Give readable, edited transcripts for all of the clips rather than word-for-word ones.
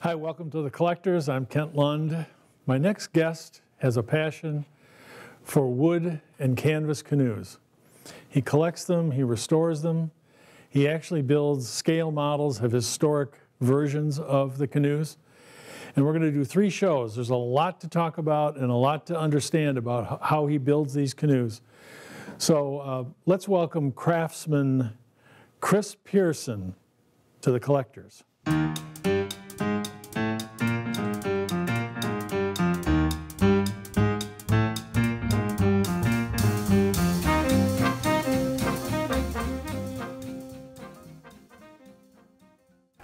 Hi, welcome to The Collectors. I'm Kent Lund. My next guest has a passion for wood and canvas canoes. He collects them, he restores them. He actually builds scale models of historic versions of the canoes. And we're going to do 3 shows. There's a lot to talk about and a lot to understand about how he builds these canoes. So let's welcome craftsman Chris Pearson to The Collectors.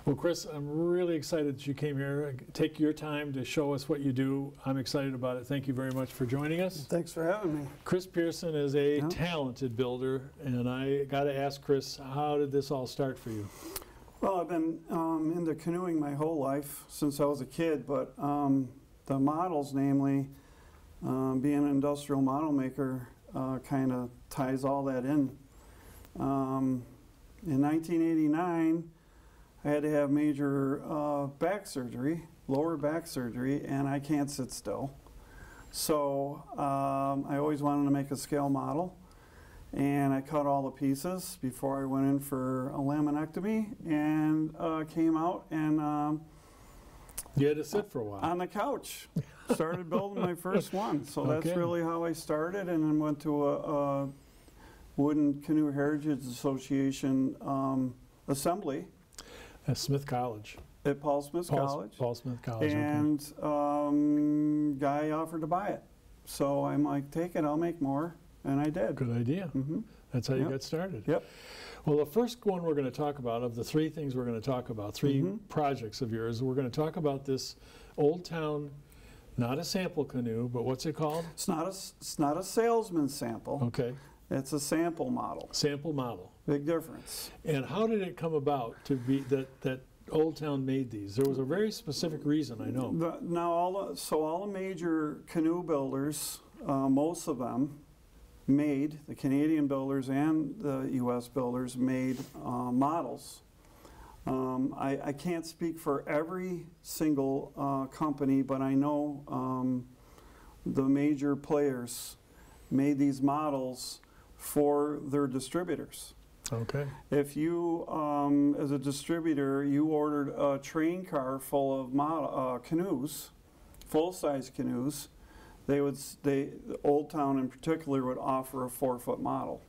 Well, Chris, I'm really excited that you came here. Take your time to show us what you do. I'm excited about it. Thank you very much for joining us. Thanks for having me. Chris Pearson is a talented builder, and I got to ask Chris, how did this all start for you? Well, I've been into canoeing my whole life since I was a kid, but the models, namely being an industrial model maker, kind of ties all that in. In 1989, I had to have major back surgery, lower back surgery, and I can't sit still. So I always wanted to make a scale model, and I cut all the pieces before I went in for a laminectomy, and came out and you had to sit for a while. On the couch. Started building my first one. So that's really how I started, and then went to a Wooden Canoe Heritage Association assembly. At Smith College. At Paul Smith College. Paul Smith College, and guy offered to buy it. So I'm like, take it, I'll make more. And I did. Good idea. That's how you got started. Yep. Well, the first one we're going to talk about, of the 3 things we're going to talk about, 3 projects of yours, we're going to talk about this Old Town, not a sample canoe, but what's it called? It's not a salesman sample. Okay. It's a sample model. Sample model. Big difference. And how did it come about to be that Old Town made these? There was a very specific reason, I know. All the major canoe builders, most of them made, the Canadian builders and the U.S. builders made models. I can't speak for every single company, but I know the major players made these models for their distributors. Okay. If you, as a distributor, you ordered a train car full of canoes, full-size canoes, Old Town in particular would offer a 4-foot model.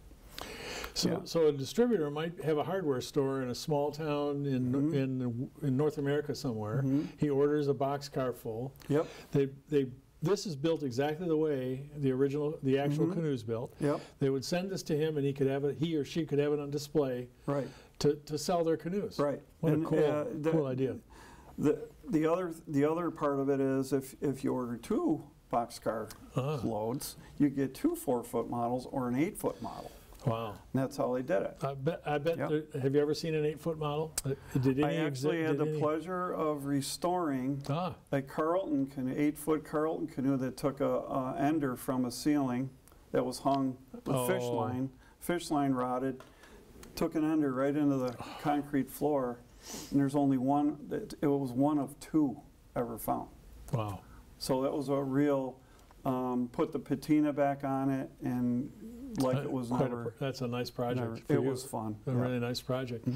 So a distributor might have a hardware store in a small town in North America somewhere. He orders a boxcar full. Yep. This is built exactly the way the actual canoe's built. Yep. They would send this to him, and he or she could have it on display. Right. To sell their canoes. Right. What a cool idea. The other part of it is if you order 2 boxcar loads, you get 2 4-foot models or an 8-foot model. Wow. And that's how they did it. I bet. Have you ever seen an 8-foot model? I actually had the pleasure of restoring a Carlton canoe, 8-foot Carlton canoe that took a ender from a ceiling that was hung with fish line. Fish line rotted, took an ender right into the concrete floor, and there's only one. It was one of 2 ever found. Wow. So that was a real. Put the patina back on it, and like it was never. That's a nice project. It was fun. A really nice project.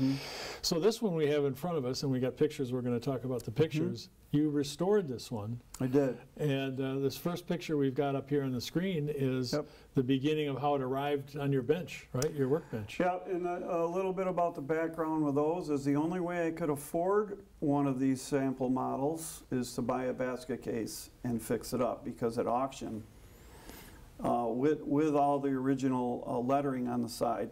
So this one we have in front of us, and we got pictures. We're going to talk about the pictures. You restored this one. I did. And this first picture we've got up here on the screen is the beginning of how it arrived on your bench, right? Your workbench. Yeah, and a little bit about the background with those is the only way I could afford one of these sample models is to buy a basket case and fix it up, because at auction, with all the original lettering on the side,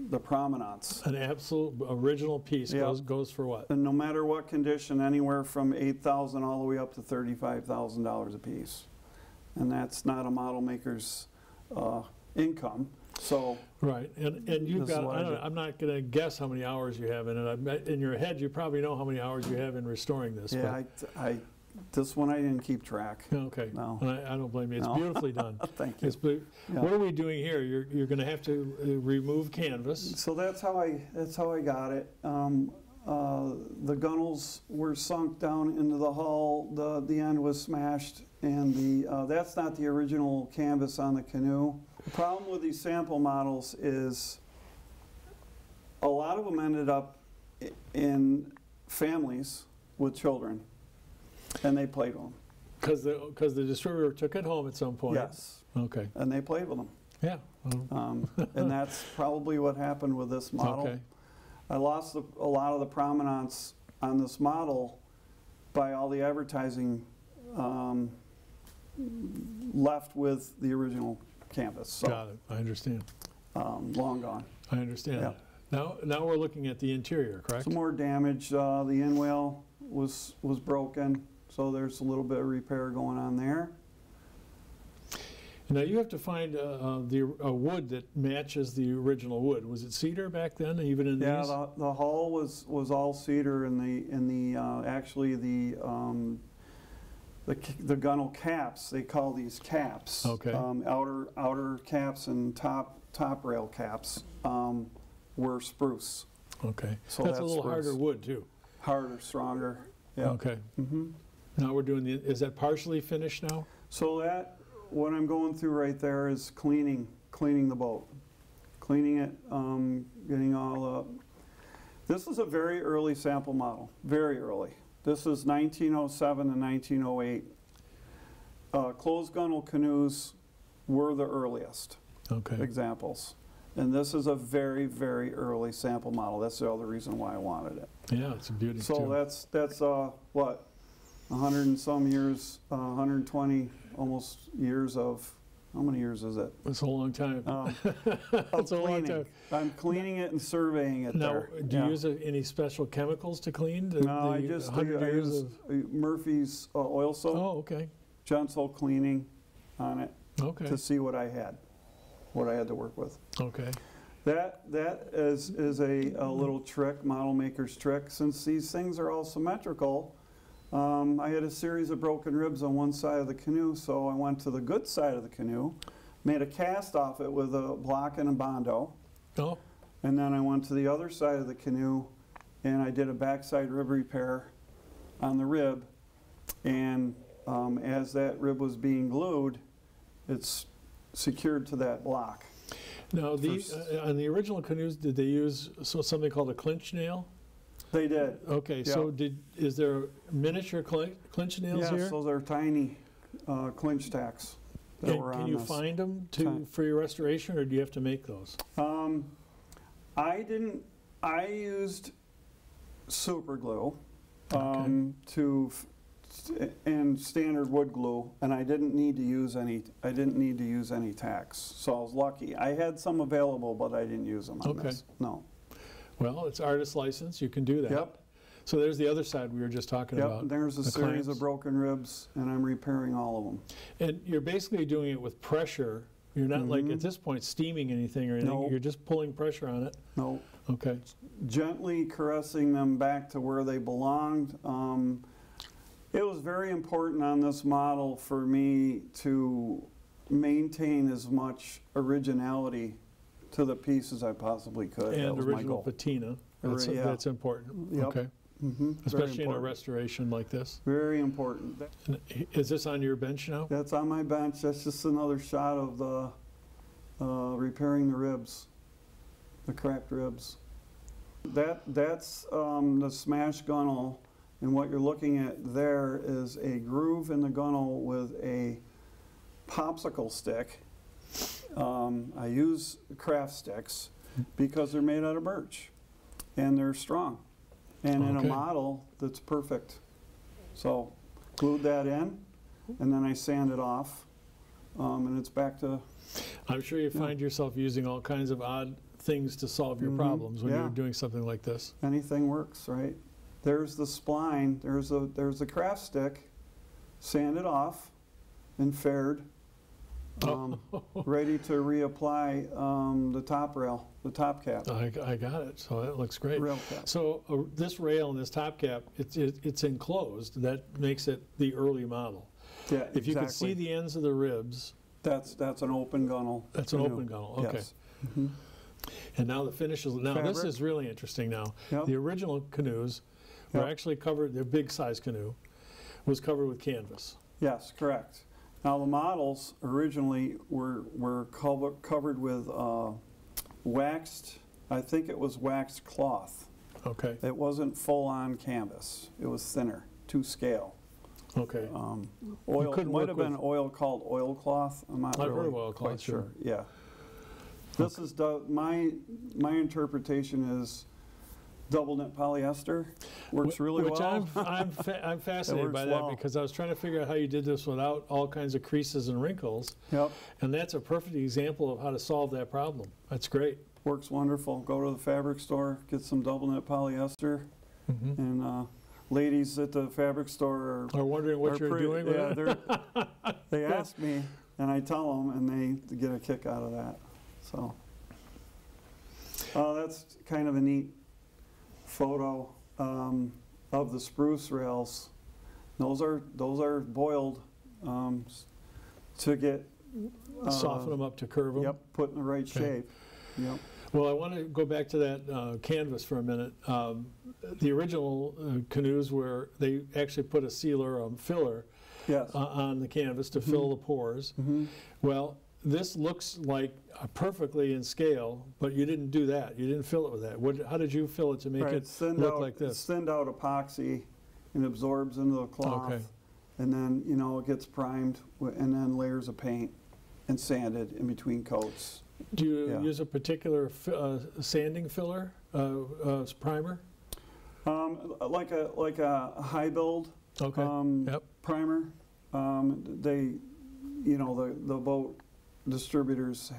the provenance. An absolute original piece goes for what? And no matter what condition, anywhere from $8,000 all the way up to $35,000 a piece. And that's not a model maker's income. So right, and you've got, I'm not going to guess how many hours you have in it. In your head, you probably know how many hours you have in restoring this. Yeah, this one I didn't keep track. Okay. No. I don't blame you. It's beautifully done. Thank you. What are we doing here? You're going to have to remove canvas. So that's how I got it. the gunnels were sunk down into the hull, the end was smashed, and that's not the original canvas on the Canoe. The problem with these sample models is a lot of them ended up in families with children, and they played with them. Because the distributor took it home at some point? Yes. Okay. And they played with them. Yeah. And that's probably what happened with this model. Okay. I lost a lot of the provenance on this model by all the advertising left with the original canvas. So, got it. I understand. long gone. I understand. Yeah. Now we're looking at the interior, correct? Some more damage. The in-whale was broken, so there's a little bit of repair going on there. Now you have to find a wood that matches the original wood. Was it cedar back then, even in these? Yeah, the hull was all cedar, and actually the gunnel caps, they call these caps. Okay. Outer caps and top rail caps were spruce. Okay. So that's a little spruce. harder wood too. Harder, stronger. Yeah. Okay. Mm-hmm. Now we're doing is that partially finished now? So what I'm going through right there is cleaning the boat, cleaning it, getting all. This is a very early sample model, very early. This is 1907 and 1908. Closed gunnel canoes were the earliest examples. And this is a very, very early sample model. That's the other reason why I wanted it. Yeah, it's a beauty so too. that's what, 100 and some years, 120 almost years of, how many years is it? It's a long time. It's a long time. I'm cleaning it and surveying it now, there. do you use any special chemicals to clean? No, I use Murphy's oil soap. Oh, okay. Gentle cleaning on it Okay. to see what I had to work with. Okay. That is a little trick, model maker's trick. Since these things are all symmetrical, I had a series of broken ribs on one side of the canoe, so I went to the good side of the canoe, made a cast off it with a block and a Bondo, Oh. and then I went to the other side of the canoe and I did a backside rib repair on the rib, and as that rib was being glued, it's secured to that block. Now, on the original canoes, did they use something called a clinch nail? They did. Okay, Yep. so is there miniature clinch nails here? Yes, those are tiny clinch tacks. Can you find them for your restoration, or do you have to make those? I used super glue and standard wood glue, and I didn't need to use any tacks. So I was lucky. I had some available, but I didn't use them on this. No. Well, it's artist license. You can do that. Yep. So there's the other side we were just talking about. Yep. There's a series of broken ribs, and I'm repairing all of them. And you're basically doing it with pressure. You're not like at this point steaming anything or anything. No. You're just pulling pressure on it. No. Okay. Gently caressing them back to where they belonged. It was very important on this model for me to maintain as much originality to the piece as I possibly could. And that was my original goal. patina. That's important. Yep. Okay. Especially in a restoration like this. Very important. And is this on your bench now? That's on my bench. That's just another shot of the repairing the ribs, the cracked ribs. That's the smash gunnel, and what you're looking at there is a groove in the gunnel with a popsicle stick. I use craft sticks because they're made out of birch and they're strong, and in a model that's perfect. So glued that in, and then I sand it off, and it's back to. I'm sure you find yourself using all kinds of odd things to solve your problems when you're doing something like this. Anything works, right? There's the spline, there's the craft stick, sanded off and faired, ready to reapply the top rail, the top cap. I got it, so that looks great. Rail cap. So this rail and this top cap, it's enclosed. That makes it the early model. Yeah, if you could see the ends of the ribs. That's an open gunnel. That's an open gunnel, okay. Yes. Mm-hmm. And now the finishes, now this Fabric. is really interesting now. Yep. The original canoes were Yep. actually covered, the big size canoe was covered with canvas. Yes, correct. Now the models originally were covered with waxed, I think it was waxed cloth. Okay, It wasn't full-on canvas. It was thinner, to scale. okay. Oil, couldn't might work have been with- oil called oilcloth. I'm not I've really heard of oilcloth, quite sure. sure. Yeah. This is my interpretation is double knit polyester works really Which well. I'm fascinated by works that well. because I was trying to figure out how you did this without all kinds of creases and wrinkles. Yep, And that's a perfect example of how to solve that problem. That's great. works wonderful. Go to the fabric store, get some double knit polyester, Mhm. and ladies at the fabric store Are wondering what you're doing with yeah, it? they ask me, and I tell them, and they get a kick out of that. So that's kind of a neat photo of the spruce rails. Those are boiled to get Soften them up to curve them? Yep, put in the right Okay. shape. Yep. Well, I want to go back to that canvas for a minute. The original canoes were, they actually put a sealer, filler, Yes. on the canvas to fill the pores. Mhm. Well, this looks like perfectly in scale, but you didn't do that. You didn't fill it with that. How did you fill it to make Right, it send look out, like this? Send out epoxy and absorbs into the cloth. Okay. And then, it gets primed and then layers of paint and sanded in between coats. Do you Yeah. use a particular sanding filler, primer? Like a high build Okay. Yep. primer. The boat distributors,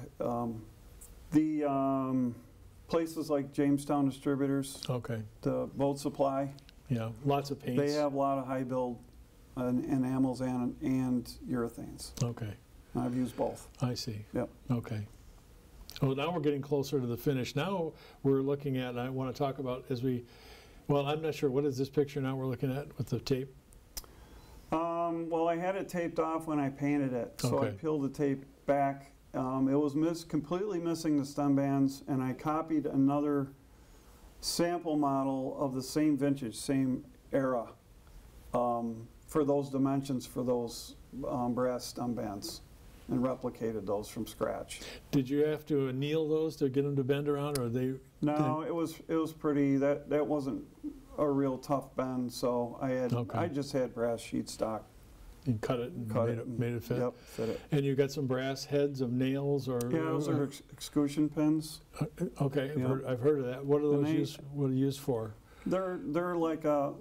places like Jamestown Distributors, Okay. the boat supply, Yeah. Lots of paints. they have a lot of high build enamels and urethanes. Okay. I've used both. I see. Yep. Okay. Well, now we're getting closer to the finish. Now we're looking at, and I want to talk about well, I'm not sure, what is this picture now we're looking at with the tape? Well, I had it taped off when I painted it, so I Okay. peeled the tape back. It was completely missing the stem bands, and I copied another sample model of the same vintage, same era, for those dimensions for those brass stem bands, and replicated those from scratch. Did you have to anneal those to get them to bend around, or they? No, it was pretty. That wasn't a real tough bend, so Okay. I just had brass sheet stock. You cut it and made it fit? Yep, fit it. And you got some brass heads of nails, or? Yeah, those are exclusion pins. Okay, Yeah. I've heard of that. What are And those used? What are used for? They're like a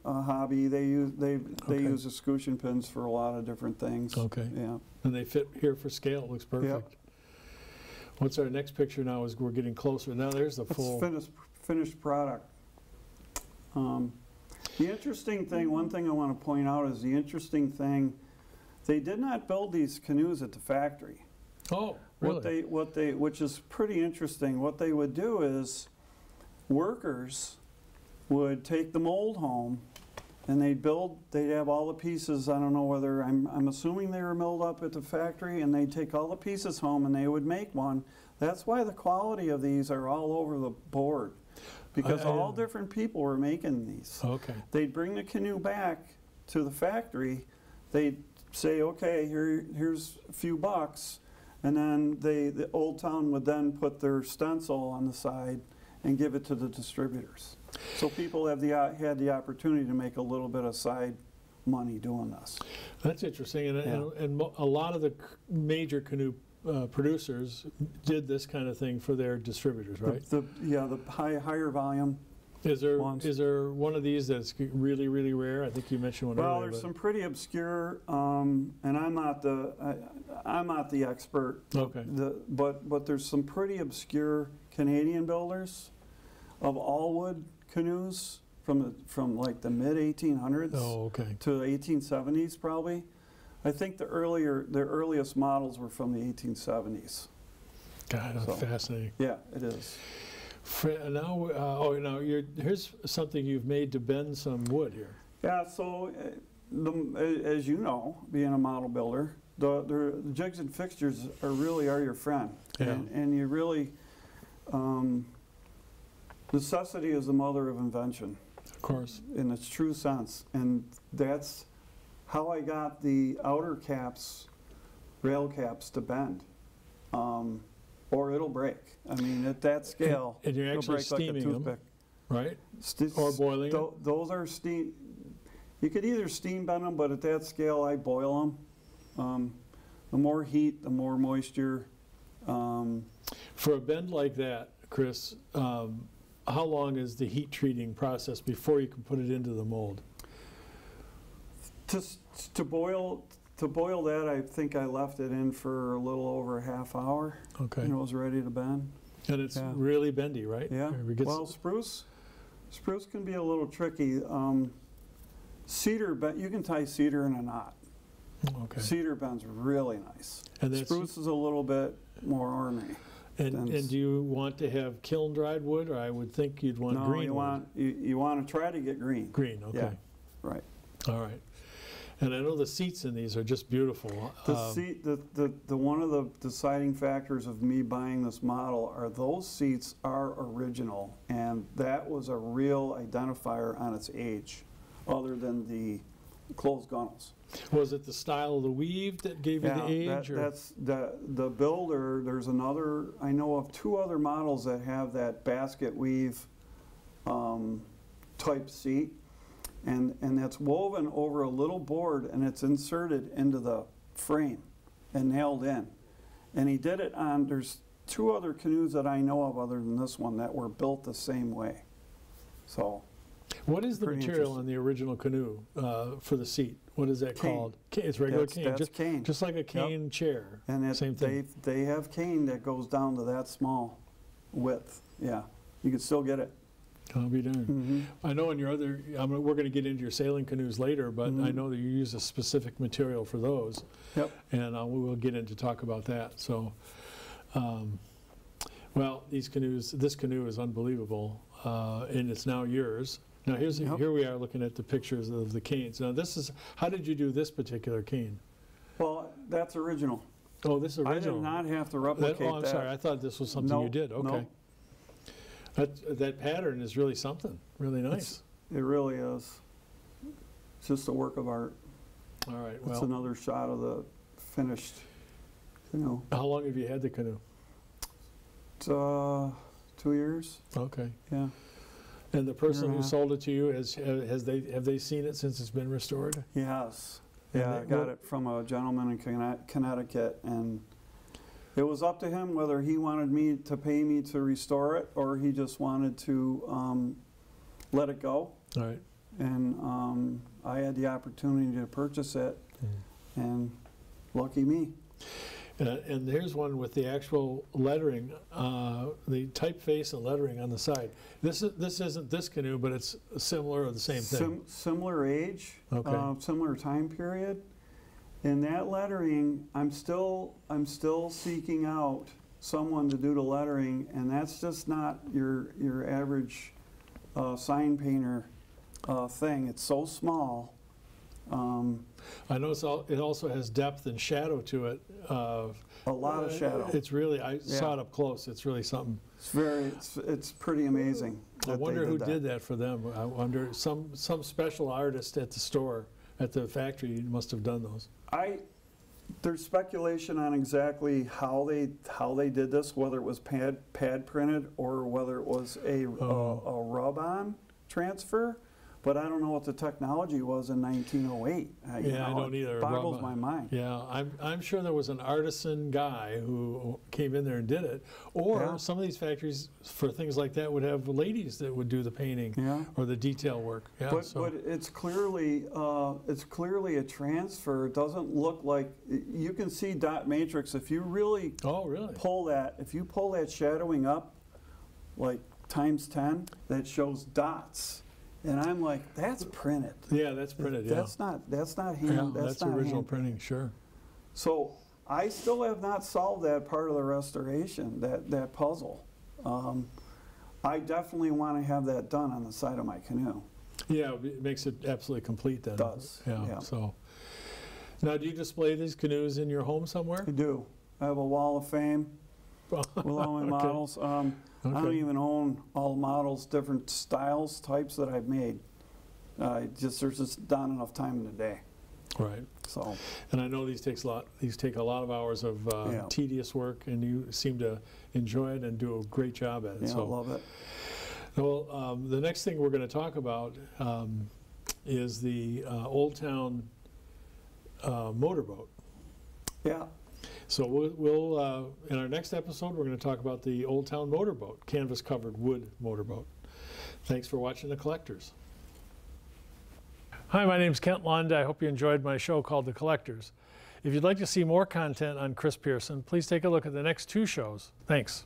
hobby. They use exclusion pins for a lot of different things. Okay. Yeah. And they fit here for scale. It looks perfect. What's our next picture now? Is we're getting closer. Now there's the It's full. finished product. The interesting thing, one thing I want to point out is the interesting thing, they did not build these canoes at the factory. Oh, really? Which is pretty interesting. What they would do is workers would take the mold home and they'd have all the pieces. I don't know whether, I'm assuming they were milled up at the factory, and they'd take all the pieces home and they would make one. That's why the quality of these are all over the board, because all different people were making these. Okay. They'd bring the canoe back to the factory. They'd say, okay, here's a few bucks. And then the Old Town would then put their stencil on the side and give it to the distributors. So people had the opportunity to make a little bit of side money doing this. That's interesting. And a lot of the major canoe producers did this kind of thing for their distributors, right? The higher volume. Is there one of these that's really, really rare? I think you mentioned one Well, earlier. there's some pretty obscure, and I'm not the expert. Okay. But there's some pretty obscure Canadian builders of all wood canoes from like the mid 1800s to the 1870s probably. I think the earliest models were from the 1870s. God, that's fascinating. Yeah, it is. Now, here's something you've made to bend some wood here. Yeah, so as you know, being a model builder, the jigs and fixtures are your friend. Yeah. And you really, necessity is the mother of invention, Of course. in its true sense. And that's how I got the outer caps, rail caps, to bend. Or it'll break. I mean, at that scale, And you're it'll actually break like a steaming them, toothpick. right? Or boiling it? Those are steam. You could either steam bend them, but at that scale, I boil them. The more heat, the more moisture. For a bend like that, Chris, how long is the heat treating process before you can put it into the mold? To boil that, I think I left it in for a little over a half hour. Okay. And it was ready to bend. And it's Yeah. really bendy, right? Yeah. Or it gets- Well, spruce can be a little tricky. Cedar, you can tie cedar in a knot. okay. Cedar bends really nice. And that's- Spruce is a little bit more ornery. And do you want to have kiln dried wood, or I would think you'd want No, green you want to try to get green. Green, okay. Yeah, right. All right. And I know the seats in these are just beautiful. The one of the deciding factors of me buying this model are those seats are original, and that was a real identifier on its age, other than the closed gunnels. Was it the style of the weave that gave you the age? That's the builder. There's another. I know of two other models that have that basket weave type seat, and that's woven over a little board, and it's inserted into the frame and nailed in. And he did it on. There's two other canoes that I know of other than this one that were built the same way. So. What is the Pretty material on the original canoe for the seat? What is that Cane. called? It's regular cane. That's cane. Just like a cane chair. And Same thing. they have cane that goes down to that small width. Yeah, you can still get it. I'll be darned. Mm-hmm. I know in your other, we're going to get into your sailing canoes later, but I know that you use a specific material for those. Yep. And we will get into talk about that. So, well, this canoe is unbelievable, and it's now yours. Now here we are looking at the pictures of the canes. Now how did you do this particular cane? Well, that's original. Oh, this is original. I did not have to replicate that. Oh, I'm sorry. I thought this was something you did. Okay. No. That pattern is really something. Really nice. It really is. It's just a work of art. All right. It's Well, another shot of the finished canoe. how long have you had the canoe? It's 2 years. Okay. Yeah. And the person who Yeah. sold it to you, have they seen it since it's been restored? Yes. And Yeah, I got it from a gentleman in Connecticut, and it was up to him whether he wanted me to pay me to restore it or he just wanted to let it go. All right. And I had the opportunity to purchase it, and lucky me. And here's one with the actual lettering, the typeface and lettering on the side. This isn't this canoe, but it's similar or the same thing. Similar age, Okay. similar time period. In that lettering, I'm still seeking out someone to do the lettering, and that's just not your average sign painter thing. It's so small. I know it also has depth and shadow to it. A lot of shadow. It's really, I saw it up close. It's really something. It's pretty amazing. I wonder who did that for them. I wonder, some special artist at the store, at the factory must have done those. There's speculation on exactly how they did this, whether it was pad printed or whether it was a rub-on transfer. But I don't know what the technology was in 1908. I don't either. It boggles my mind. Yeah, I'm sure there was an artisan guy who came in there and did it. Or some of these factories, for things like that, would have ladies that would do the painting or the detail work. Yeah, but it's clearly a transfer. It doesn't look like, you can see dot matrix if you really pull that. If you pull that shadowing up like times 10, that shows dots. And I'm like, that's printed. Yeah, that's printed. That's not hand. That's original printing. Sure. So I still have not solved that part of the restoration, that puzzle. I definitely want to have that done on the side of my canoe. Yeah, it makes it absolutely complete then. It does. Yeah. So now, do you display these canoes in your home somewhere? I do. I have a wall of fame. with all my models. I don't even own all models, different styles, types that I've made. There's just not enough time in the day. Right. So. And I know these take a lot of hours of tedious work, and you seem to enjoy it and do a great job at it. Yeah, so. I love it. Well, the next thing we're going to talk about is the Old Town motorboat. Yeah. So we'll in our next episode, we're going to talk about the Old Town motorboat, canvas-covered wood motorboat. Thanks for watching The Collectors. Hi, my name's Kent Lund. I hope you enjoyed my show called The Collectors. If you'd like to see more content on Chris Pearson, please take a look at the next 2 shows. Thanks.